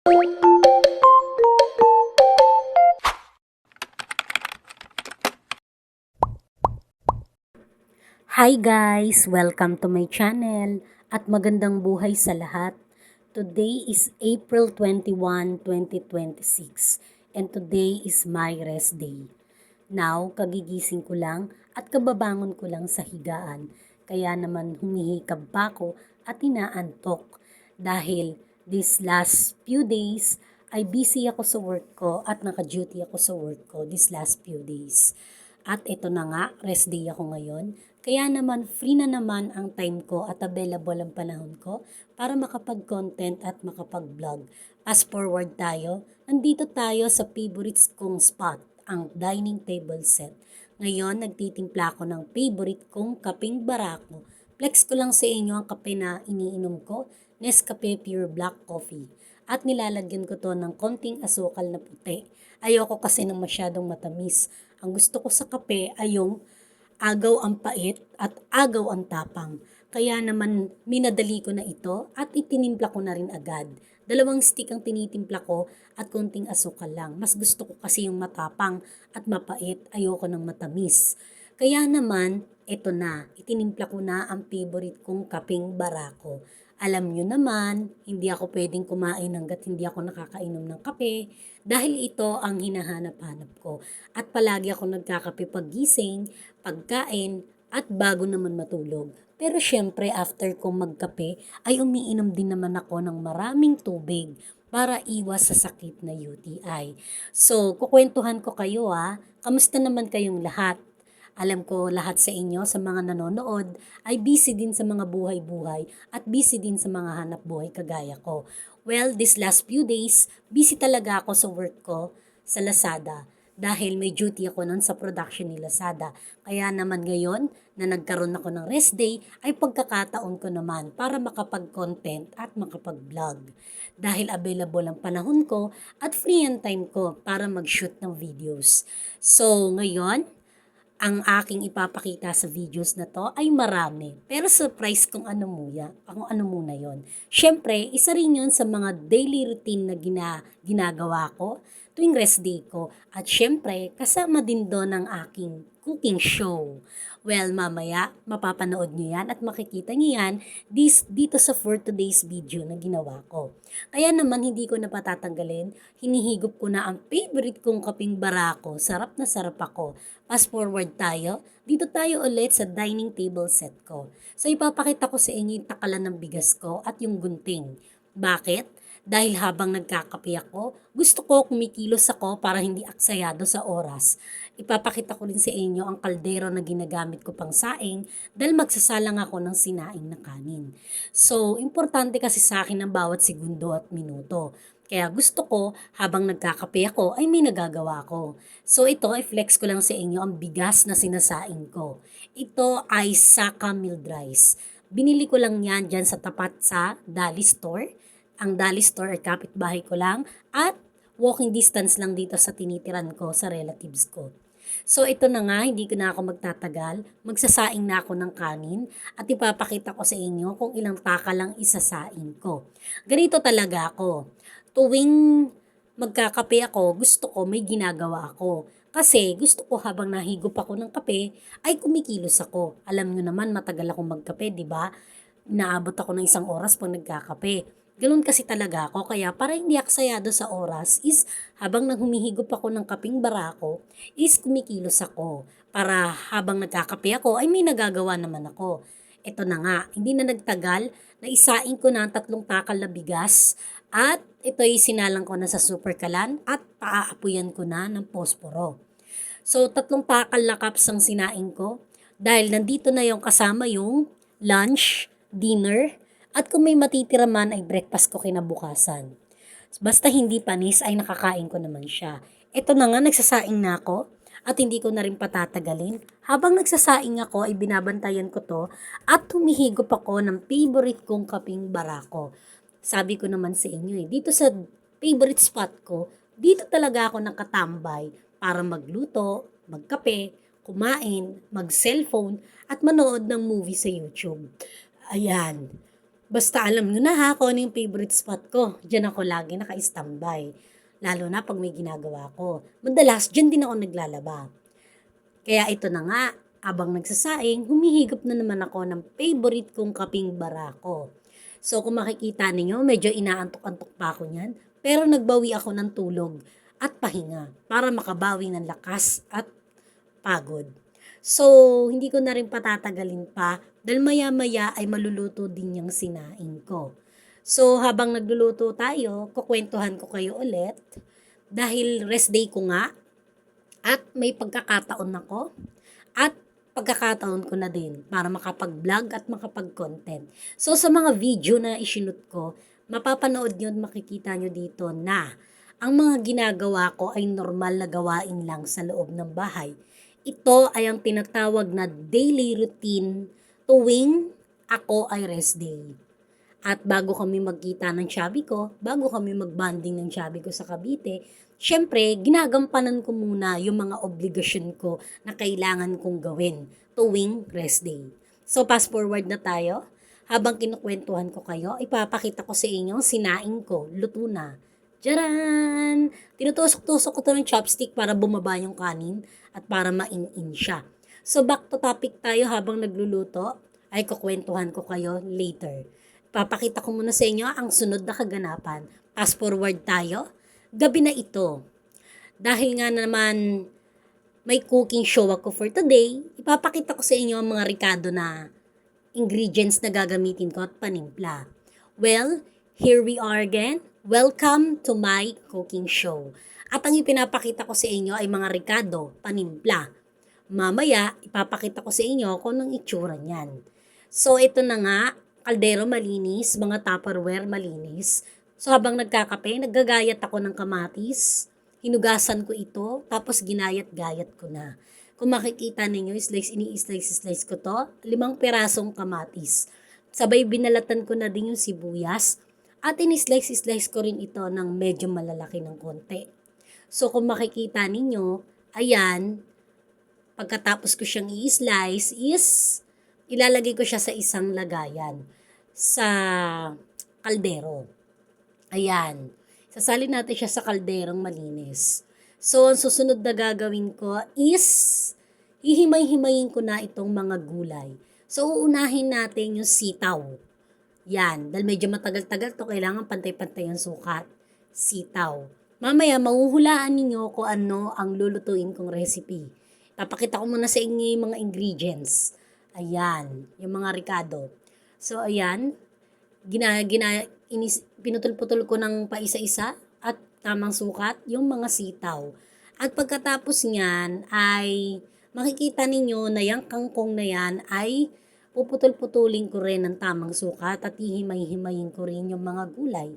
Hi guys! Welcome to my channel at magandang buhay sa lahat. Today is April 21, 2026 and today is my rest day. Now, kagigising ko lang at kababangon ko lang sa higaan. Kaya naman humihikab pa ako at inaantok dahil this last few days ay busy ako sa work ko at naka-duty ako sa work ko this last few days. At ito na nga, rest day ako ngayon. Kaya naman free na naman ang time ko at available ang panahon ko para makapag-content at makapag-vlog. Fast forward tayo, nandito tayo sa favorites kong spot, ang dining table set. Ngayon, nagtitimpla ako ng favorite kong kapeng barako. Flex ko lang sa inyo ang kape na iniinom ko, Nescafe Pure Black Coffee. At nilalagyan ko to ng konting asukal na puti. Ayoko kasi ng masyadong matamis. Ang gusto ko sa kape ay yung agaw ang pait at agaw ang tapang. Kaya naman minadali ko na ito at itinimpla ko na rin agad. 2 stick ang tinitimpla ko at konting asukal lang. Mas gusto ko kasi yung matapang at mapait. Ayoko ng matamis. Kaya naman, ito na. Itinimpla ko na ang favorite kong kapeng barako. Alam nyo naman, hindi ako pwedeng kumain hanggat hindi ako nakakainom ng kape dahil ito ang hinahanap-hanap ko. At palagi ako nagkakape paggising, pagkain, at bago naman matulog. Pero syempre after kong magkape ay umiinom din naman ako ng maraming tubig para iwas sa sakit na UTI. So, kukwentuhan ko kayo kamusta naman kayong lahat? Alam ko lahat sa inyo, sa mga nanonood, ay busy din sa mga buhay-buhay at busy din sa mga hanap buhay kagaya ko. Well, this last few days, busy talaga ako sa work ko sa Lazada dahil may duty ako nun sa production ni Lazada. Kaya naman ngayon na nagkaroon ako ng rest day ay pagkakataon ko naman para makapag-content at makapag-vlog. Dahil available ang panahon ko at free ang time ko para mag-shoot ng videos. So ngayon, ang aking ipapakita sa videos na to ay marami. Pero surprise kung ano muna yon. Siyempre, isa rin yun sa mga daily routine na ginagawa ko tuwing rest day ko. At siyempre, kasama din doon ang aking cooking show. Well, mamaya, mapapanood nyo yan at makikita nyo yan dito sa for today's video na ginawa ko. Kaya naman, hindi ko na patatanggalin. Hinihigop ko na ang favorite kong kaping barako. Sarap na sarap ako. Fast forward tayo. Dito tayo ulit sa dining table set ko. So, ipapakita ko sa inyo yung takalan ng bigas ko at yung gunting. Bakit? Dahil habang nagkakape ako, gusto ko kumikilos ako para hindi aksayado sa oras. Ipapakita ko rin sa inyo ang kaldero na ginagamit ko pang saing dahil magsasalang ako ng sinaing na kanin. So, importante kasi sa akin ang bawat segundo at minuto. Kaya gusto ko, habang nagkakape ako, ay may nagagawa ko. So ito, i-flex ko lang sa inyo ang bigas na sinasaing ko. Ito ay Saka Milled Rice. Binili ko lang yan dyan sa tapat sa Dali Store. Ang Dali Store ay kapitbahay ko lang at walking distance lang dito sa tinitiran ko sa relatives ko. So ito na nga, hindi ko na ako magtatagal. Magsasaing na ako ng kanin at ipapakita ko sa inyo kung ilang taka lang isasaing ko. Ganito talaga ako. Tuwing magkakape ako, gusto ko may ginagawa ako. Kasi gusto ko habang nahigop ako ng kape, ay kumikilos ako. Alam nyo naman, matagal akong magkape, di ba? Naabot ako ng 1 oras pag nagkakape. Ganun kasi talaga ako, kaya para hindi aksayado sa oras is habang naghumihigop ako ng kaping barako, is kumikilos ako. Para habang nagkakape ako, ay may nagagawa naman ako. Ito na nga, hindi na nagtagal, naisaing ko na ang 3 takal na bigas at ito'y sinalang ko na sa super kalan at paaapuyan ko na ng posporo. So, 3 takal na cups ang sinaing ko dahil nandito na yung kasama yung lunch, dinner, at kung may matitira man ay breakfast ko kinabukasan. Basta hindi panis ay nakakain ko naman siya. Ito na nga, nagsasaing na ako at hindi ko na rin patatagalin. Habang nagsasaing ako ay binabantayan ko to at humihigop ako ng favorite kong kaping barako. Sabi ko naman sa inyo dito sa favorite spot ko, dito talaga ako nakatambay para magluto, magkape, kumain, mag-cellphone at manood ng movie sa YouTube. Ayan. Basta alam nyo na ha kung ano yung favorite spot ko. Diyan ako lagi naka-standby. Lalo na pag may ginagawa ko. Madalas, diyan din ako naglalaba. Kaya ito na nga, abang nagsasaing, humihigop na naman ako ng favorite kong kaping barako. So kung makikita ninyo, medyo inaantok-antok pa ako niyan. Pero nagbawi ako ng tulog at pahinga para makabawi ng lakas at pagod. So, hindi ko na rin patatagalin pa dahil maya-maya ay maluluto din yung sinaing ko. So, habang nagluluto tayo, kukwentuhan ko kayo ulit dahil rest day ko nga at may pagkakataon ako at pagkakataon ko na din para makapag-vlog at makapag-content. So, sa mga video na isinut ko, mapapanood nyo at makikita nyo dito na ang mga ginagawa ko ay normal na gawain lang sa loob ng bahay. Ito ay ang tinatawag na daily routine tuwing ako ay rest day. At bago kami magkita ng chubby ko, bago kami magbanding ng chubby ko sa Cavite, syempre, ginagampanan ko muna yung mga obligasyon ko na kailangan kong gawin tuwing rest day. So, fast forward na tayo. Habang kinukwentuhan ko kayo, ipapakita ko sa inyo sinaing ko, luto na. Tcharan! Tinutusok-tusok ko to ng chopstick para bumaba yung kanin at para main-in siya. So, back to topic tayo habang nagluluto, ay kukwentuhan ko kayo later. Papakita ko muna sa inyo ang sunod na kaganapan. Fast forward tayo. Gabi na ito. Dahil nga naman may cooking show ako for today, ipapakita ko sa inyo ang mga ricado na ingredients na gagamitin ko at panimpla. Well, here we are again. Welcome to my cooking show. At ang ipinapakita ko sa inyo ay mga ricado, panimpla. Mamaya, ipapakita ko sa inyo kung anong itsura niyan. So, ito na nga, kaldero malinis, mga Tupperware malinis. So, habang nagkakape, naggagayat ako ng kamatis. Hinugasan ko ito, tapos ginayat-gayat ko na. Kung makikita ninyo, ini-slice ko to, 5 pirasong kamatis. Sabay binalatan ko na din yung sibuyas. At ini-slice ko rin ito ng medyo malalaki ng konti. So, kung makikita ninyo, ayan, pagkatapos ko siyang i-slice is ilalagay ko siya sa isang lagayan sa kaldero. Ayan. Sasalin natin siya sa kalderong malinis. So, ang susunod na gagawin ko is hihimay-himayin ko na itong mga gulay. So, uunahin natin yung sitaw. Yan. Dahil medyo matagal-tagal to, kailangan pantay-pantay ang sukat. Sitaw. Mamaya, mahuhulaan ninyo kung ano ang lulutuin kong recipe. Papakita ko muna sa inyo yung mga ingredients. Ayan, yung mga ricado. So, ayan, pinutol-putol ko ng paisa-isa at tamang sukat yung mga sitaw. At pagkatapos niyan ay makikita ninyo na yung kangkong na yan ay puputol-putulin ko rin ng tamang sukat at hihimay-himayin ko rin yung mga gulay.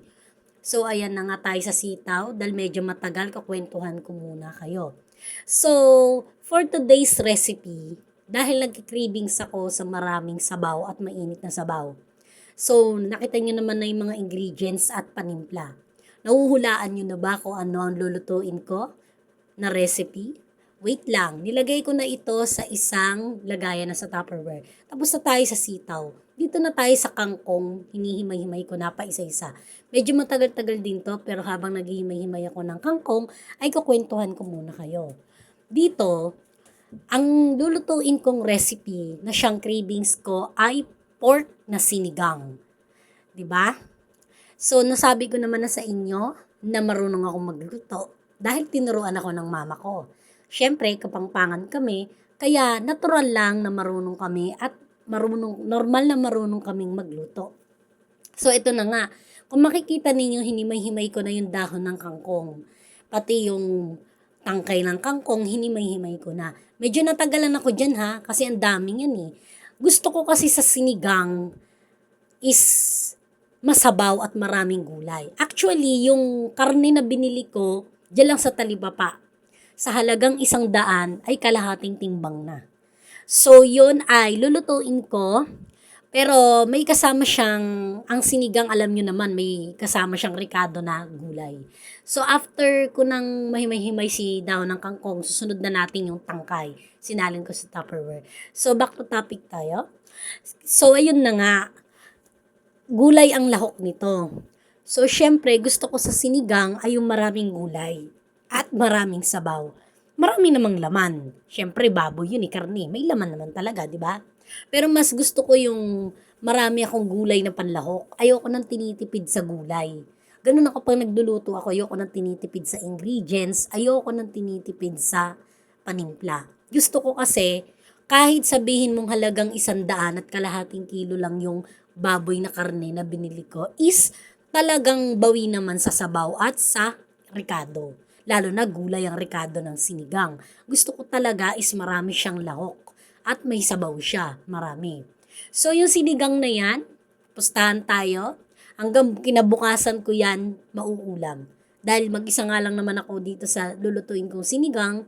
So, ayan na nga tayo sa sitaw dahil medyo matagal, kakwentuhan ko muna kayo. So, for today's recipe, dahil nagki-cravings ako sa maraming sabaw at mainit na sabaw. So, nakita nyo naman na yung mga ingredients at panimpla. Nahuhulaan nyo na ba kung ano ang lulutuin ko na recipe? Wait lang, nilagay ko na ito sa isang lagayan na sa Tupperware. Tapos na tayo sa sitaw. Dito na tayo sa kangkong, hinihimay-himay ko na pa isa-isa. Medyo matagal-tagal din to, pero habang naghihimay-himay ako ng kangkong, ay kukwentuhan ko muna kayo. Dito, ang lulutuin kong recipe na siyang cravings ko ay pork na sinigang. 'Di ba? So, nasabi ko naman na sa inyo na marunong akong magluto dahil tinuruan ako ng mama ko. Siyempre, kapangpangan kami, kaya natural lang na marunong kami at normal na marunong kaming magluto. So, ito na nga. Kung makikita ninyo, hinimay-himay ko na yung dahon ng kangkong. Pati yung tangkay ng kangkong, hinimay-himay ko na. Medyo natagalan ako dyan ha, kasi ang daming yan eh. Gusto ko kasi sa sinigang is masabaw at maraming gulay. Actually, yung karne na binili ko, dyan lang sa Talibapa, sa halagang 100 ay kalahating timbang na. So, yun ay lulutuin ko. Pero may kasama siyang, ang sinigang alam nyo naman, may kasama siyang ricado na gulay. So after ko nang mahimay-himay si daon ng kangkong, susunod na natin yung tangkay. Sinalin ko sa Tupperware. So back to topic tayo. So ayun na nga, gulay ang lahok nito. So, syempre, gusto ko sa sinigang ay yung maraming gulay at maraming sabaw. Marami namang laman. Syempre, baboy yun, karne. May laman naman talaga, di ba? Pero mas gusto ko yung marami akong gulay na panlahok. Ayoko nang tinitipid sa gulay. Ganun ako pag nagluluto ako, ayoko nang tinitipid sa ingredients, ayoko nang tinitipid sa panimpla. Gusto ko kasi, kahit sabihin mong halagang 100 at kalahating kilo lang yung baboy na karne na binili ko, is talagang bawi naman sa sabaw at sa ricado. Lalo na gulay ang ricado ng sinigang. Gusto ko talaga is marami siyang lahok at may sabaw siya, marami. So yung sinigang na yan, pustahan tayo. Hanggang kinabukasan ko yan mauulam. Dahil mag-isa nga lang naman ako dito sa lulutuin kong sinigang.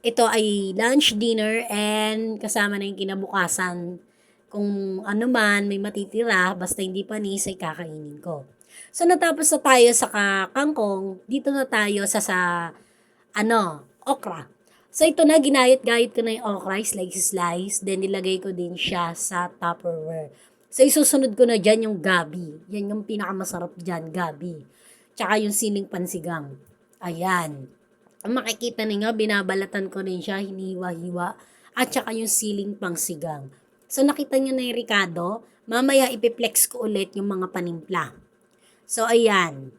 Ito ay lunch, dinner, and kasama na yung kinabukasan. Kung ano man, may matitira, basta hindi panis, ay kakainin ko. So, natapos na tayo sa kangkong, dito na tayo sa okra. So, ito na, ginayat-gayat ko na yung okra, slice, then nilagay ko din siya sa Tupperware. So, isusunod ko na dyan yung gabi. Yan yung pinakamasarap dyan, gabi. Tsaka yung siling pansigang. Ayan. Ang makikita ninyo, binabalatan ko rin siya, hiniwa-hiwa. At tsaka yung siling pangsigang. So, nakita nyo na yung ricado. Mamaya, ipiplex ko ulit yung mga panimpla. So, ayan.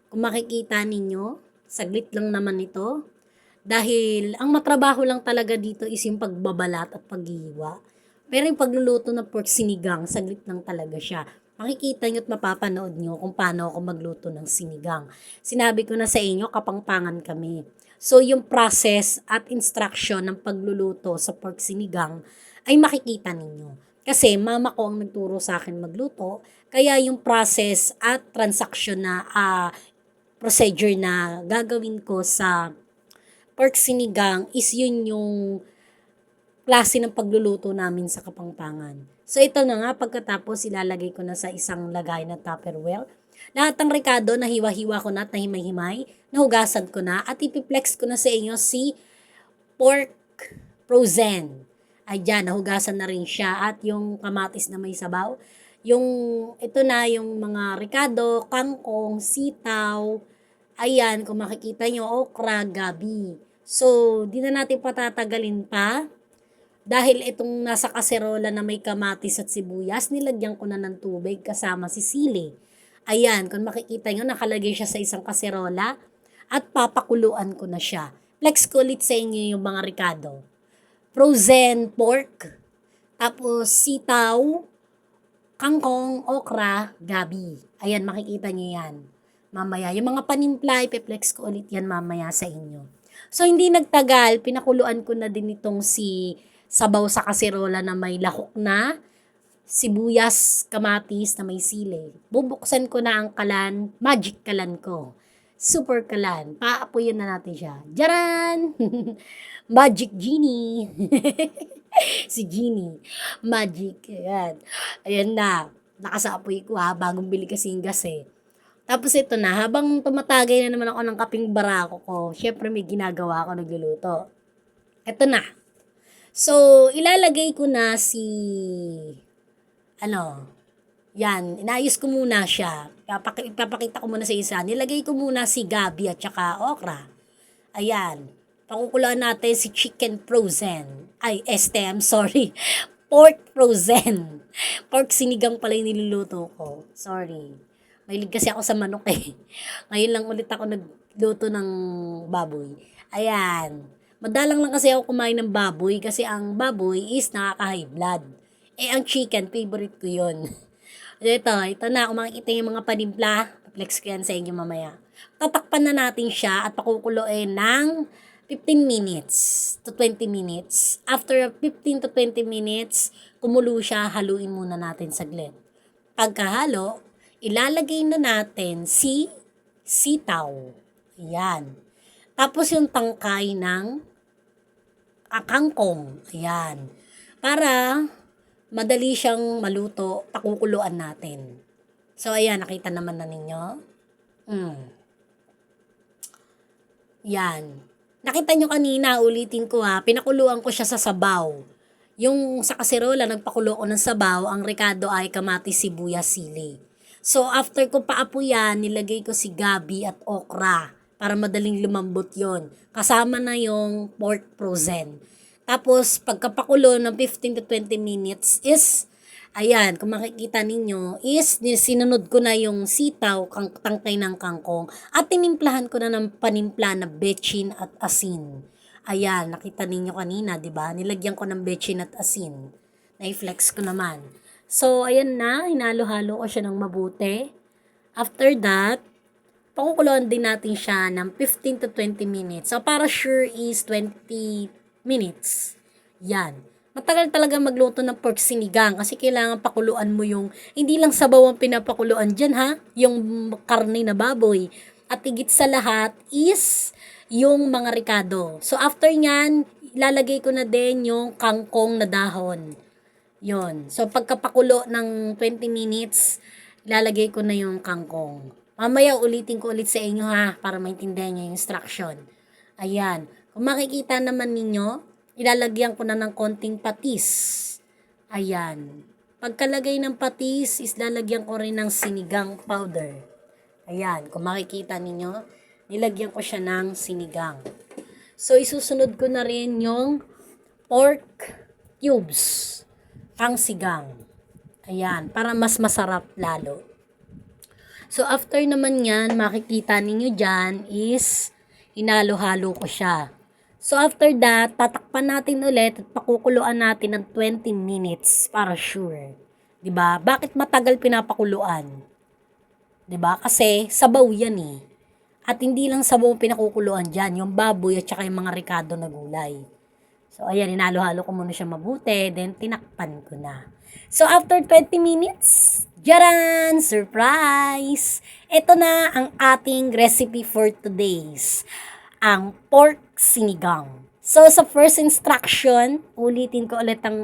Kung makikita ninyo, saglit lang naman ito. Dahil, ang matrabaho lang talaga dito is yung pagbabalat at paghihiwa. Pero yung pagluluto ng pork sinigang, saglit lang talaga siya. Makikita nyo at mapapanood nyo kung paano ako magluto ng sinigang. Sinabi ko na sa inyo, kapangpangan kami. So, yung process at instruction ng pagluluto sa pork sinigang ay makikita ninyo. Kasi mama ko ang nagturo sa akin magluto, kaya yung process at transaction na procedure na gagawin ko sa pork sinigang is yun yung klase ng pagluluto namin sa Kapampangan. So ito na nga, pagkatapos ilalagay ko na sa isang lagay na Tupperware. Lahat ng rekado na hiwa-hiwa ko na at nahimay-himay, nahugasan ko na at ipiplex ko na sa inyo si pork frozen. Ayan, nahugasan na rin siya at yung kamatis na may sabaw. Yung, ito na yung mga rekado, kangkong, sitaw, ayan, kung makikita nyo, okra, gabi. So, di na natin patatagalin pa. Dahil itong nasa kaserola na may kamatis at sibuyas, nilagyan ko na ng tubig kasama si sili. Ayan, kung makikita nyo, nakalagay siya sa isang kaserola at papakuluan ko na siya. Flex ko ulit sa inyo yung mga ricado. Frozen pork, tapos sitaw, kangkong, okra, gabi. Ayan, makikita nyo yan. Mamaya, yung mga panimpla, ipiplex ko ulit yan mamaya sa inyo. So, hindi nagtagal, pinakuluan ko na din itong si sabaw sa kaserola na may lahok na, sibuyas, kamatis na may sili. Bubuksan ko na ang kalan, magic kalan ko. Super kalan. Paapuyin na natin siya. Jaran! Magic Genie. Si Genie. Magic. Ayan. Ayan na. Nakasaapoy ko bagong bili kasi yung gas eh. Tapos ito na, habang tumatagay na naman ako ng kaping barako ko, syempre may ginagawa ako, nagluluto. Ito na. So, ilalagay ko na yan, inayos ko muna siya. Ipapakita ko muna sa isa. Nilagay ko muna si gabi at saka okra. Ayan. Pakukuluan natin si chicken frozen. I'm sorry. Pork frozen. Pork sinigang pala yung niluluto ko. Sorry. Mahilig kasi ako sa manok eh. Ngayon lang ulit ako nagluto ng baboy. Ayan. Madalang lang kasi ako kumain ng baboy kasi ang baboy is nakaka-high blood. Eh, ang chicken, favorite ko yun. Ito na, kung makikita yung mga panimpla, flex ko yan sa inyo mamaya. Tatakpan na natin siya at pakukuluin ng 15 minutes to 20 minutes. After 15 to 20 minutes, kumulo siya, haluin muna natin saglit. Pagkahalo, ilalagay na natin si sitaw. Ayan. Tapos yung tangkay ng kangkong. Ayan. Para madali siyang maluto, pakukuluan natin. So, ayan, nakita naman na ninyo. Yan. Nakita nyo kanina, ulitin ko pinakuluan ko siya sa sabaw. Yung sa kaserola, nagpakulo ko ng sabaw, ang rekado ay kamatis, sibuyas, sili. So, after ko paapuyan, nilagay ko si gabi at okra para madaling lumambot yon. Kasama na yung pork frozen. Tapos, pagkapakulo ng 15 to 20 minutes is, ayan, kung makikita ninyo, is sinunod ko na yung sitaw, tangkay ng kangkong, at tinimplahan ko na ng panimpla na betchin at asin. Ayan, nakita ninyo kanina, 'di ba? Nilagyan ko ng betchin at asin. Na-flex ko naman. So, ayan na, hinalo-halo ko siya ng mabuti. After that, pakukuluan din natin siya ng 15 to 20 minutes. So, para sure is 20 minutes. Yan. Matagal talaga magluto ng pork sinigang kasi kailangan pakuluan mo yung, hindi lang sabaw ang pinapakuluan dyan ha, yung karne na baboy. At higit sa lahat is yung mga ricado. So, after nyan, ilalagay ko na din yung kangkong na dahon. Yon. So, pagkapakulo ng 20 minutes, ilalagay ko na yung kangkong. Mamaya ulitin ko ulit sa inyo ha, para maintindihan nyo yung instruction. Ayan. Kung makikita naman ninyo, ilalagyan ko na ng konting patis. Ayan. Pagkalagay ng patis, is lalagyan ko rin ng sinigang powder. Ayan. Kung makikita ninyo, nilagyan ko siya ng sinigang. So, isusunod ko na rin yung pork cubes. Pang sigang. Ayan, para mas masarap lalo. So, after naman yan, makikita ninyo dyan is hinalo-halo ko siya. So, after that, tatakpan natin ulit at pakukuluan natin ng 20 minutes para sure. 'Di ba? Bakit matagal pinapakuluan? 'Di ba? Kasi sabaw yan eh. At hindi lang sabaw pinakukuluan dyan, yung baboy at saka yung mga ricado na gulay. So, ayan, hinalo-halo ko muna siya mabuti, then tinakpan ko na. So, after 20 minutes, jaran! Surprise! Ito na ang ating recipe for today's, ang pork sinigang. So, sa first instruction, ulitin ko ulit ang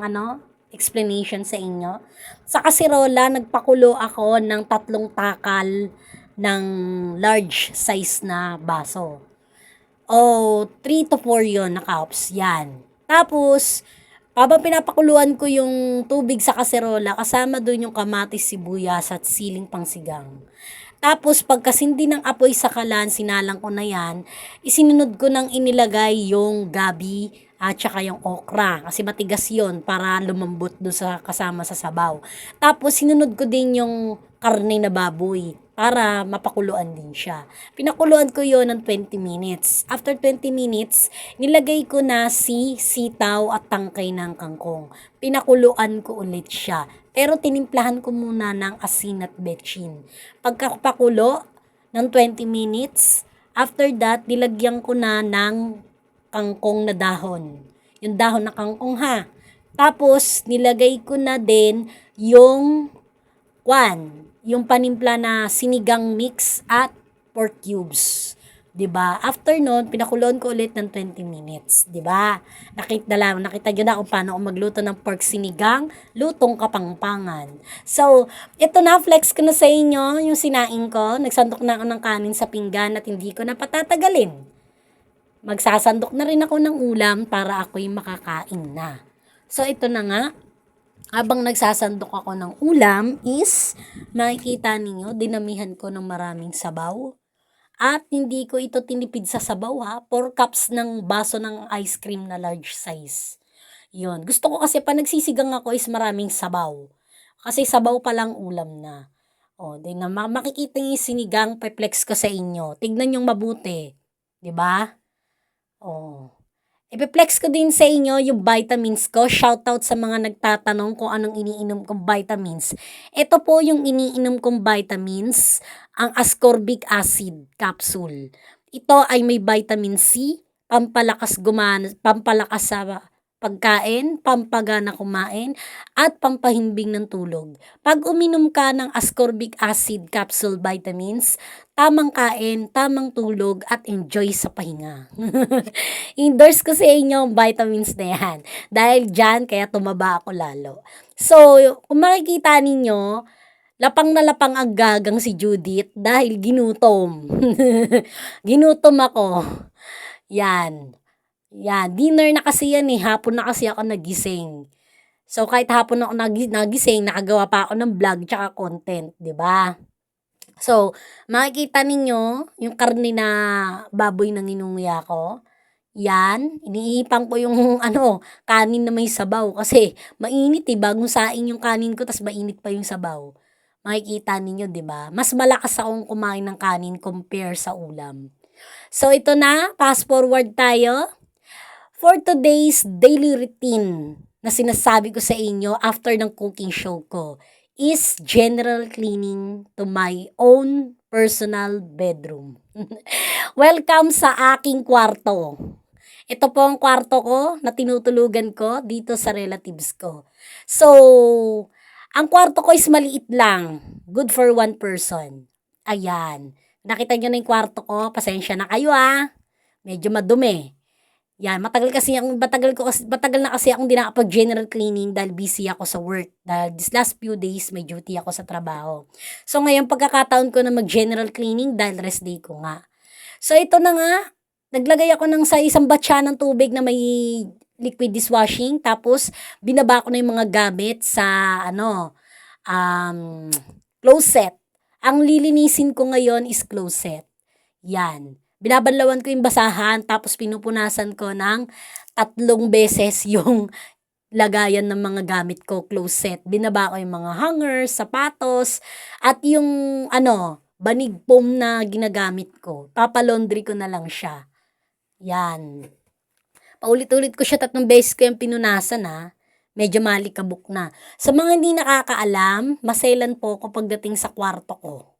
explanation sa inyo. Sa kasirola, nagpakulo ako ng 3 takal ng large size na baso. O, 3 to 4 yon na cups. Yan. Tapos, habang pinapakuluan ko yung tubig sa kaserola, kasama doon yung kamatis, sibuyas at siling pangsigang. Tapos, pagkasindi ng apoy sa kalan, sinalang ko na yan, isinunod ko nang inilagay yung gabi at saka yung okra. Kasi matigas yon para lumambot doon sa kasama sa sabaw. Tapos, sinunod ko din yung karne na baboy para mapakuluan din siya. Pinakuluan ko yon ng 20 minutes. After 20 minutes, nilagay ko na si sitaw at tangkay ng kangkong. Pinakuluan ko ulit siya. Pero tinimplahan ko muna ng asin at betchin. Pagkapakulo ng 20 minutes, after that, nilagyan ko na ng kangkong na dahon. Yung dahon na kangkong ha. Tapos, nilagay ko na din yung yung panimpla na sinigang mix at pork cubes. 'Di ba? After noon, pinakuloan ko ulit ng 20 minutes, 'di ba? Nakita niyo na kung paano ako magluto ng pork sinigang, lutong kapangpangan. So, ito na, flex ko na sa inyo yung sinaing ko. Nagsandok na ako ng kanin sa pinggan at hindi ko na patatagalin. Magsasandok na rin ako ng ulam para ako'y makakain na. So, ito na nga. Habang nagsasandok ako ng ulam is, makikita ninyo, dinamihan ko ng maraming sabaw. At hindi ko ito tinipid sa sabaw ha, 4 cups ng baso ng ice cream na large size. Yun. Gusto ko kasi pa nagsisigang ako is maraming sabaw. Kasi sabaw pa lang ulam na. O, di na makikita niyo yung sinigang, pe-flex ko sa inyo. Tignan yung mabuti. 'Di ba? O. Ipiplex ko din sa inyo yung vitamins ko. Shoutout sa mga nagtatanong kung anong iniinom kong vitamins. Ito po yung iniinom kong vitamins, ang ascorbic acid capsule. Ito ay may vitamin C, pampalakas sa pagkain, pampagana kumain, at pampahimbing ng tulog. Pag uminom ka ng ascorbic acid capsule vitamins, tamang kain, tamang tulog, at enjoy sa pahinga. Endorse ko sa inyo ang vitamins na yan. Dahil dyan, kaya tumaba ako lalo. So, kung makikita ninyo, lapang na lapang ang gagang si Judith dahil ginutom. Ginutom ako. Yan. Yan. Dinner na kasi yan eh. Hapon na kasi ako nagising. So, kahit hapon ako nagising, nakagawa pa ako ng vlog tsaka content, 'di ba? So, makikita ninyo yung karne na baboy na ninunguya ko, 'yan, iniipang ko yung kanin na may sabaw kasi mainit, eh, bagong saing yung kanin ko ta's mainit pa yung sabaw. Makikita ninyo, 'di ba? Mas malakas akong kumain ng kanin compare sa ulam. So, ito na, fast forward tayo. For today's daily routine na sinasabi ko sa inyo after ng cooking show ko is general cleaning to my own personal bedroom. Welcome sa aking kwarto. Ito po ang kwarto ko na tinutulugan ko dito sa relatives ko. So, ang kwarto ko is maliit lang. Good for one person. Ayan. Nakita nyo na yung kwarto ko. Pasensya na kayo Medyo madumi. Yan, matagal na kasi akong di nakapag-general cleaning dahil busy ako sa work. Dahil this last few days, may duty ako sa trabaho. So, ngayon pagkakataon ko na mag-general cleaning dahil rest day ko nga. So, ito na nga, naglagay ako ng sa isang batya ng tubig na may liquid dishwashing. Tapos, binaba ko na yung mga gamit sa, closet. Ang lilinisin ko ngayon is closet. Yan. Binabanlawan ko yung basahan, tapos pinupunasan ko ng 3 beses yung lagayan ng mga gamit ko, closet. Binaba ko yung mga hangers, sapatos, at yung banig foam na ginagamit ko. Papalaundry ko na lang siya. Yan. Paulit-ulit ko siya 3 beses ko yung pinunasan Medyo malikabok na. Sa mga hindi nakakaalam, maselan po ako pagdating sa kwarto ko.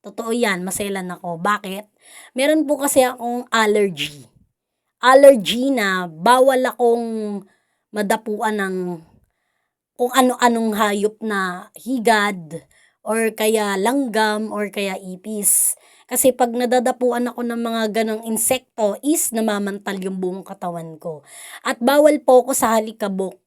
Totoo yan, maselan ako. Bakit? Meron po kasi akong allergy. Allergy na bawal akong madapuan ng kung ano-anong hayop na higad or kaya langgam or kaya ipis. Kasi pag nadadapuan ako ng mga ganong insekto is namamantal yung buong katawan ko. At bawal po ako sa halikabok.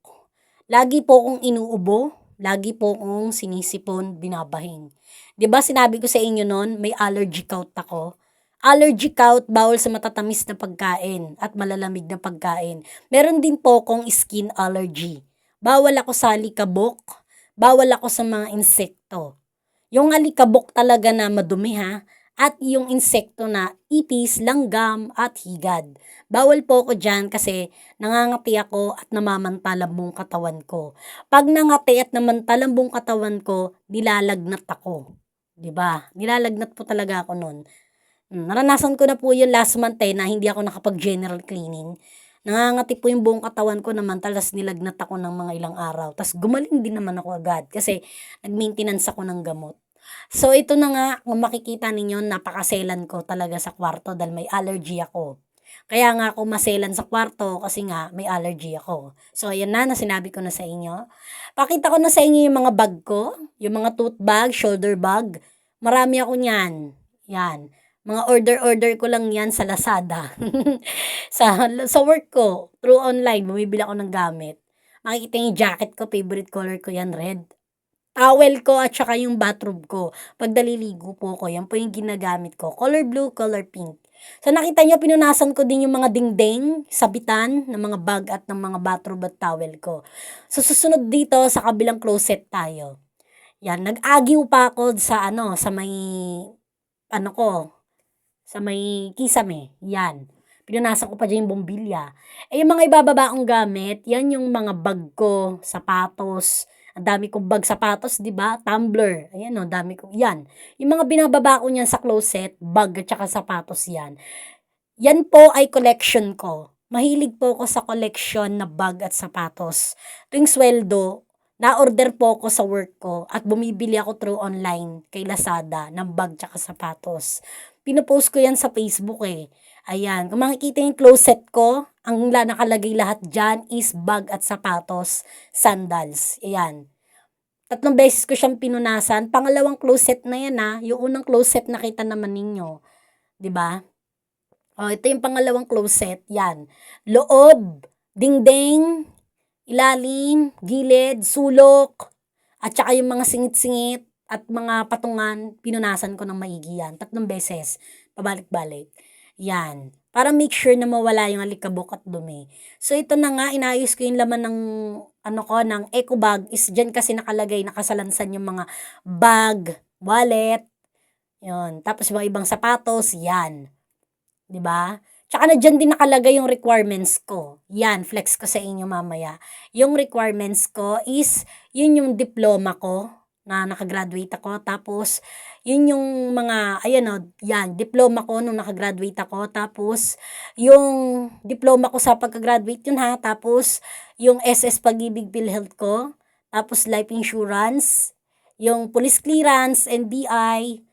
Lagi po akong inuubo, lagi po akong sinisipon, binabahing. 'Di ba sinabi ko sa inyo noon, may allergy count ako? Allergy count, bawal sa matatamis na pagkain at malalamig na pagkain. Meron din po akong skin allergy. Bawal ako sa alikabok, bawal ako sa mga insekto. Yung alikabok talaga na madumi at yung insekto na ipis, langgam, at higad. Bawal po ako dyan kasi nangangati ako at namamantalang buong katawan ko. Pag nangati at namantalang buong katawan ko, nilalagnat ako. 'Di ba? Nilalagnat po talaga ako noon. Naranasan ko na po yun last month na hindi ako nakapag-general cleaning. Nangangati po yung buong katawan ko naman, talas nilagnat ako ng mga ilang araw. Tas gumaling din naman ako agad kasi nag-maintenance ako ng gamot. So, ito na nga, kung makikita ninyo, napakaselan ko talaga sa kwarto dahil may allergy ako. Kaya nga ako maselan sa kwarto kasi nga may allergy ako. So, ayan na sinabi ko na sa inyo. Pakita ko na sa inyo yung mga bag ko, yung mga tote bag, shoulder bag. Marami ako niyan. Yan. Mga order ko lang yan sa Lazada. sa work ko, through online, bumibili ako ng gamit. Makikita yung jacket ko, favorite color ko yan, red. Towel ko at saka yung bathrobe ko. Pag naliligo po ko, yan po yung ginagamit ko. Color blue, color pink. So nakita nyo, pinunasan ko din yung mga dingding, sabitan ng mga bag at ng mga bathrobe at towel ko. So susunod dito, sa kabilang closet tayo. Yan, nag-agiw pa ako sa may, sa may kisame. Yan. Pinunasan ko pa dyan yung bombilya. Yung mga ibababa kong gamit, yan yung mga bag ko, sapatos. Ang dami kong bag sapatos, di ba? Tumbler. Ayan dami kong, yan. Yung mga binababa ko niyan sa closet, bag at saka sapatos yan. Yan po ay collection ko. Mahilig po ako sa collection na bag at sapatos. Tuwing sweldo, na-order po ako sa work ko at bumibili ako through online kay Lazada ng bag at sapatos. Pinopost ko yan sa Facebook Ayan, kung makikita yung closet ko, ang nakalagay lahat dyan is bag at sapatos, sandals. Ayan. 3 beses ko siyang pinunasan. Pangalawang closet na yan Yung unang closet nakita naman ninyo. 'Di ba? Ito yung pangalawang closet. Yan. Loob, dingding, ilalim, gilid, sulok, at saka yung mga singit-singit at mga patungan, pinunasan ko ng maigi yan. 3 beses. Pabalik-balik. Yan. Para make sure na mawala yung alikabok at dumi. So, ito na nga, inayos ko yung laman ng, ng eco bag is dyan kasi nakalagay, nakasalansan yung mga bag, wallet, yun. Tapos mga ibang sapatos, yan. 'Di ba? Tsaka na diyan din nakalagay yung requirements ko. Yan, flex ko sa inyo mamaya. Yung requirements ko is, yun yung diploma ko na nakagraduate ako. Tapos, yun yung mga, ayan o, yan, diploma ko nung nakagraduate ako. Tapos, yung diploma ko sa pagka-graduate yun ha. Tapos, yung SS Pag-ibig PhilHealth ko. Tapos, life insurance. Yung police clearance, NBI,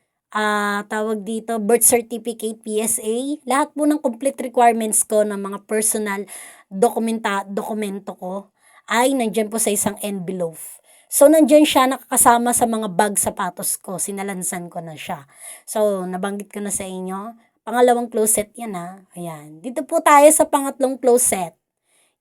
tawag dito, birth certificate, PSA, lahat po ng complete requirements ko ng mga personal dokumento ko ay nandiyan po sa isang envelope. So, nandiyan siya nakakasama sa mga bag sapatos ko. Sinalansan ko na siya. So, nabanggit ko na sa inyo. Pangalawang closet yan ha. Ayan. Dito po tayo sa pangatlong closet.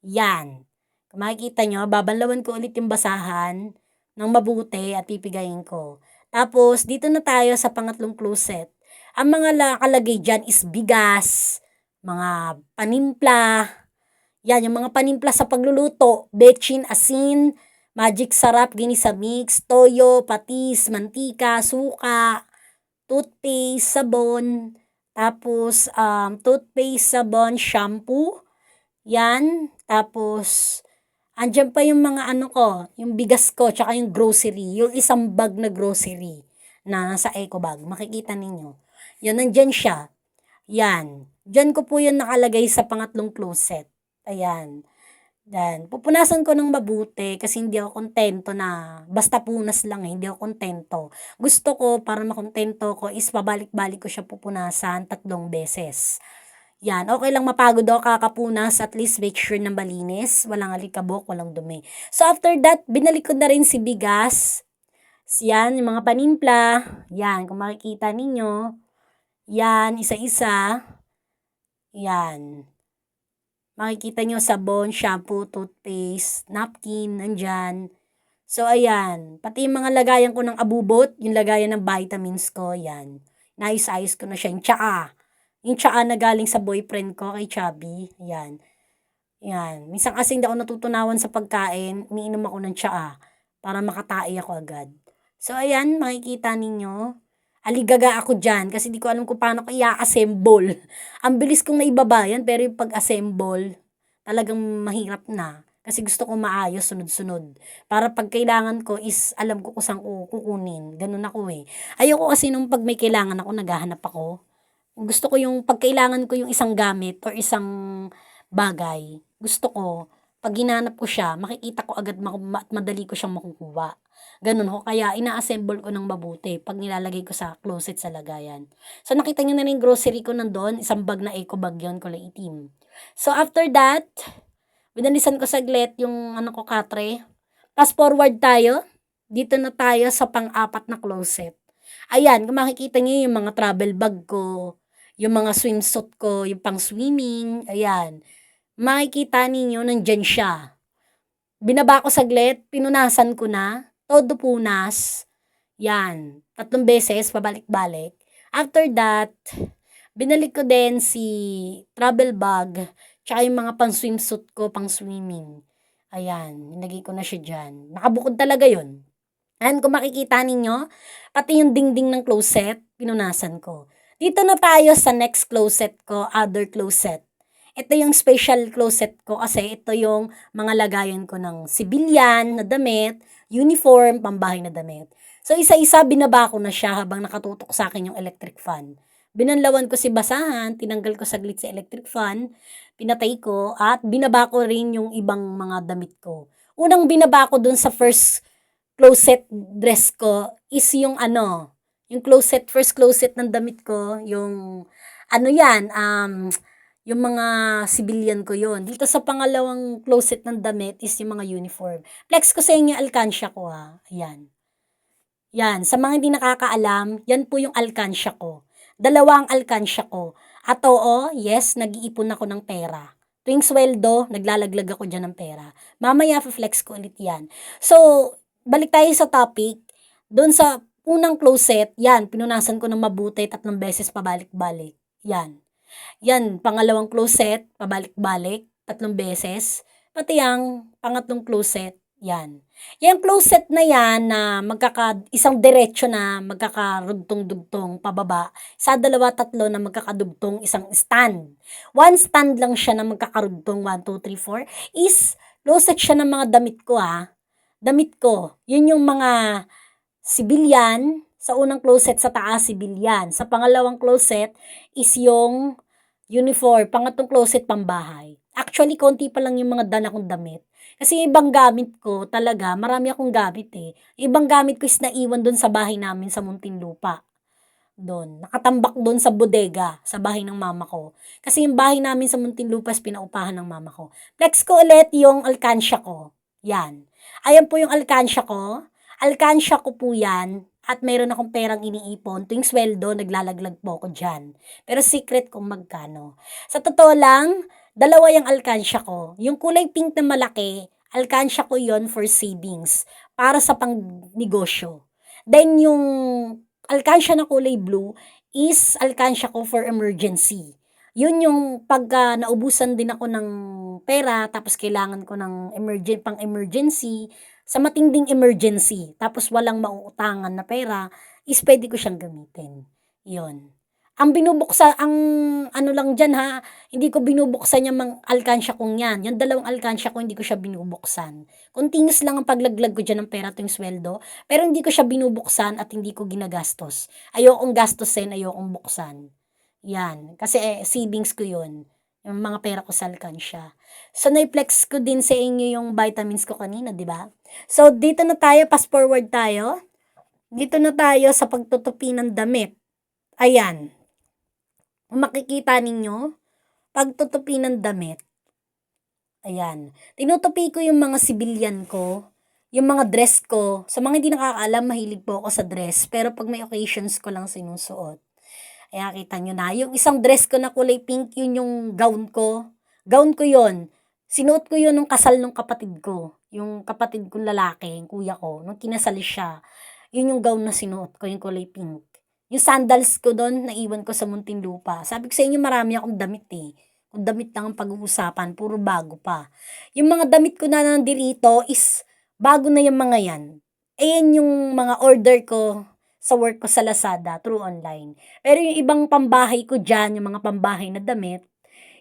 Yan. Kung makikita nyo, babanlawan ko ulit yung basahan ng mabuti at pipigayin ko. Tapos, dito na tayo sa pangatlong closet. Ang mga nakalagay dyan is bigas, mga panimpla, yan, yung mga panimpla sa pagluluto, betchin, asin, magic sarap, ginisa mix, toyo, patis, mantika, suka, toothpaste, sabon, tapos toothpaste, sabon, shampoo, yan, tapos andiyan pa yung mga ko, yung bigas ko, tsaka yung grocery, yung isang bag na grocery na nasa eco bag. Makikita ninyo. Yan, nandyan siya. Yan. Diyan ko po yun nakalagay sa pangatlong closet. Ayan. Yan. Pupunasan ko ng mabuti kasi hindi ako kontento na basta punas lang hindi ako kontento. Gusto ko, para makontento ko, is pabalik-balik ko siya pupunasan 3 beses. Yan, okay lang mapagod ako kakapunas, at least make sure na malinis, walang alikabok, walang dumi. So, after that, binalik ko na rin si bigas. Yan, yung mga panimpla. Yan, kung makikita ninyo. Yan, isa-isa. Yan. Makikita nyo sabon, shampoo, toothpaste, napkin, nandyan. So, ayan. Pati yung mga lagayan ko ng abubot, yung lagayan ng vitamins ko, yan. Naayos-ayos ko na siya. Yung tsaa na galing sa boyfriend ko kay Chubby, yan. Yan. Minsan kasi hindi ako natutunawan sa pagkain, umiinom ako ng tsaa para makatai ako agad. So, ayan, makikita ninyo. Aligaga ako dyan kasi di ko alam kung paano ko i-assemble. Ang bilis kong naibaba yan, pero yung pag-assemble, talagang mahirap na. Kasi gusto ko maayos, sunod-sunod. Para pag kailangan ko is alam ko kung saan ko kukunin. Ganun ako eh. Ayoko kasi nung pag may kailangan ako, naghahanap ako. Gusto ko yung pag kailangan ko yung isang gamit or isang bagay, gusto ko, pag ginanap ko siya, makikita ko agad at madali ko siyang makukuha. Ganun ho, kaya ina-assemble ko ng mabuti pag nilalagay ko sa closet sa lagayan. So, nakita nyo na rin yung grocery ko nandun, isang bag na eco bag yun, kulay itim. So, after that, binalisan ko saglit yung katre. Fast forward tayo, dito na tayo sa pang-apat na closet. Ayan, kung makikita niyo yung mga travel bag ko, yung mga swimsuit ko, yung pang swimming, ayan. Makikita ninyo, nandyan siya. Binaba ko saglit, pinunasan ko na, todo punas, yan. 3 beses, pabalik-balik. After that, binalik ko din si travel bag, tsaka yung mga pang swimsuit ko, pang swimming. Ayan, nilagay ko na siya dyan. Nakabukod talaga yun. And kung makikita ninyo, pati yung dingding ng closet, pinunasan ko. Dito na tayo sa next closet ko, other closet. Ito yung special closet ko kasi ito yung mga lagayan ko ng civilian na damit, uniform, pambahay na damit. So, isa-isa binaba ko na siya habang nakatutok sa akin yung electric fan. Binanlawan ko si basahan, tinanggal ko saglit sa electric fan, pinatay ko, at binaba ko rin yung ibang mga damit ko. Unang binaba ko dun sa first closet dress ko is yung yung closet, first closet ng damit ko, yung yan, yung mga civilian ko yon. Dito sa pangalawang closet ng damit is yung mga uniform. Flex ko sa inyo alkansya ko ha. Ayan. Yan, sa mga hindi nakakaalam, yan po yung alkansya ko. Dalawa ang alkansya ko. At oo, yes, nag-iipon ako ng pera. Tuwing sweldo, naglalaglag ako dyan ng pera. Mamaya, flex ko ulit yan. So, balik tayo sa topic. Doon sa unang closet, yan, pinunasan ko ng mabuti 3 beses pabalik-balik. Yan. Yan, pangalawang closet, pabalik-balik, 3 beses. Pati ang pangatlong closet, yan. Yang closet na yan na isang diretso na magkakarugtong-dugtong pababa, sa dalawa, tatlo na magkakadugtong isang stand. One stand lang siya na magkakarugtong, 1, 2, 3, 4, is closet siya ng mga damit ko Damit ko. Yun yung mga civilian, sa unang closet sa taas civilian. Sa pangalawang closet is yung uniform, pangatlong closet pambahay. Actually, konti pa lang yung mga dala kong damit. Kasi yung ibang gamit ko talaga, marami akong gamit eh. Yung ibang gamit ko is naiwan doon sa bahay namin sa Muntinlupa. Doon. Nakatambak doon sa bodega, sa bahay ng mama ko. Kasi yung bahay namin sa Muntinlupa is pinaupahan ng mama ko. Flex ko ulit yung alkansya ko. Yan. Ayan po yung alkansya ko. Alkansya ko po yan. At mayroon akong perang iniipon. Tuwing sweldo, naglalaglag po ako dyan. Pero secret kung magkano. Sa totoo lang, dalawa yung alkansya ko. Yung kulay pink na malaki, alkansya ko yon for savings. Para sa pang negosyo. Then yung alkansya na kulay blue is alkansya ko for emergency. Yun yung pagka naubusan din ako ng pera tapos kailangan ko ng pang emergency, sa matinding emergency, tapos walang mauutangan na pera, is pwede ko siyang gamitin. Yun. Ang ano lang dyan hindi ko binubuksan yung mga alkansya kong yan. Yung dalawang alkansya ko, hindi ko siya binubuksan. Continuous lang ang paglaglag ko dyan ng pera tuwing sweldo, pero hindi ko siya binubuksan at hindi ko ginagastos. Ayokong gastusin, ayokong buksan. Yan. Kasi savings ko yun. Yung mga pera ko sa alkansya. So, na-flex ko din sa inyo yung vitamins ko kanina, di ba? So, dito na tayo, fast forward tayo. Dito na tayo sa pagtutupi ng damit. Ayan. Kung makikita ninyo, pagtutupi ng damit. Ayan. Tinutupi ko yung mga civilian ko, yung mga dress ko. Sa mga hindi nakakaalam, mahilig po ako sa dress. Pero pag may occasions ko lang sinusuot. Ayan, kita nyo na. Yung isang dress ko na kulay pink, yun yung gown ko. Gown ko yun. Sinuot ko yun nung kasal nung kapatid ko. Yung kapatid kong lalaki, yung kuya ko, nung kinasal siya. Yun yung gown na sinuot ko, yung kulay pink. Yung sandals ko doon, naiwan ko sa Muntinlupa. Sabi ko sa inyo, marami akong damit eh. Kung damit lang ang pag-uusapan, puro bago pa. Yung mga damit ko na nandito is, bago na yung mga yan. Ayan yung mga order ko sa work ko sa Lazada through online. Pero yung ibang pambahay ko dyan, yung mga pambahay na damit,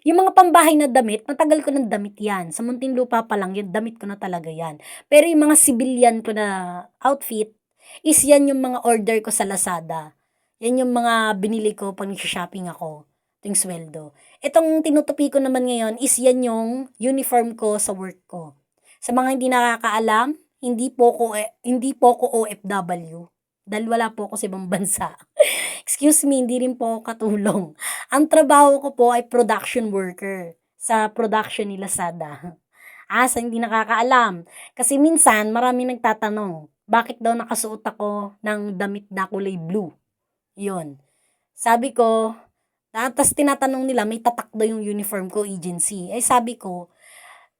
yung mga pambahay na damit, matagal ko ng damit yan. Sa Muntinlupa pa lang, yung damit ko na talaga yan. Pero yung mga civilian ko na outfit, is yan yung mga order ko sa Lazada. Yan yung mga binili ko pag shopping ako. Yung sweldo. Itong tinutupi ko naman ngayon is yan yung uniform ko sa work ko. Sa mga hindi nakakaalam, hindi po ko OFW. Dahil wala po ako sa ibang bansa. Excuse me, hindi rin po ako katulong. Ang trabaho ko po ay production worker sa production ni Lazada. Sa hindi nakakaalam. Kasi minsan, marami nagtatanong, bakit daw nakasuot ako ng damit na kulay blue? Yun. Sabi ko, tapos tinatanong nila, may tatak daw yung uniform ko, agency. Sabi ko,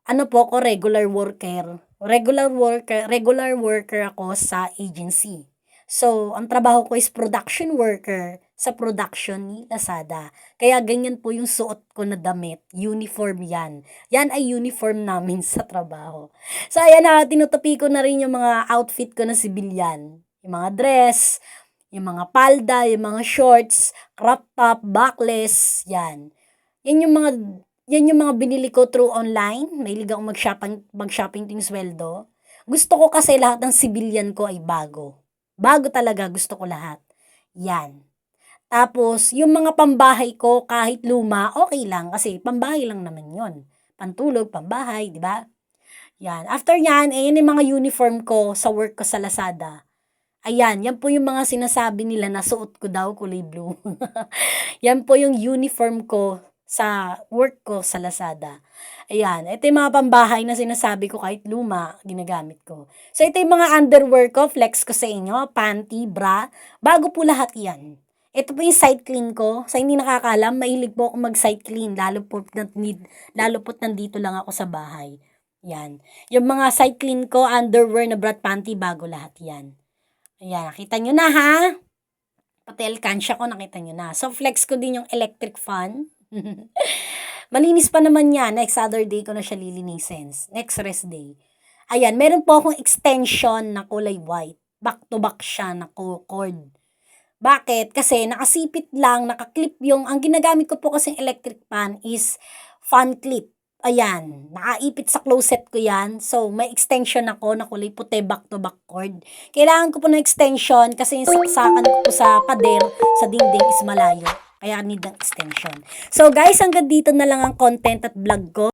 ano po ako, regular worker. Regular worker ako sa agency. So, ang trabaho ko is production worker sa production ni Lazada. Kaya ganyan po yung suot ko na damit. Uniform yan. Yan ay uniform namin sa trabaho. So, ayan tinutupi ko na rin yung mga outfit ko na civilian. Yung mga dress, yung mga palda, yung mga shorts, crop top, backless, yan. Yan yung mga binili ko through online. Mahilig akong mag-shopping tuwing sweldo. Gusto ko kasi lahat ng civilian ko ay bago. Bago talaga, gusto ko lahat. Yan. Tapos, yung mga pambahay ko, kahit luma, okay lang. Kasi pambahay lang naman yon. Pantulog, pambahay, di ba? Yan. After yan, yan yung mga uniform ko sa work ko sa Lazada. Ayan, yan po yung mga sinasabi nila na suot ko daw kulay blue. Yan po yung uniform ko sa work ko sa Lazada. Ayan, ito yung mga pambahay na sinasabi ko kahit luma, ginagamit ko. So, ito yung mga underwear ko, flex ko sa inyo, panty, bra, bago po lahat yan. Ito po yung side clean ko. Sa hindi nakakaalam, mahilig po ako mag-side clean, lalo po nandito lang ako sa bahay. Yan. Yung mga side clean ko, underwear na bra, panty, bago lahat yan. Ayan, nakita nyo na ha? Pati alkansya ko, nakita nyo na. So, flex ko din yung electric fan. Malinis pa naman yan. Next Saturday ko na siya lilinisin. Next rest day. Ayan, meron po akong extension na kulay white. Back to back siya na cord. Bakit? Kasi nakasipit lang, nakaklip ang ginagamit ko po kasing electric fan is fan clip. Ayan, nakaipit sa closet ko yan. So, may extension ako na kulay puti back-to-back cord. Kailangan ko po ng extension kasi yung saksakan ko po sa pader, sa dingding is malayo. Kaya need ng extension. So, guys, hanggang dito na lang ang content at vlog ko.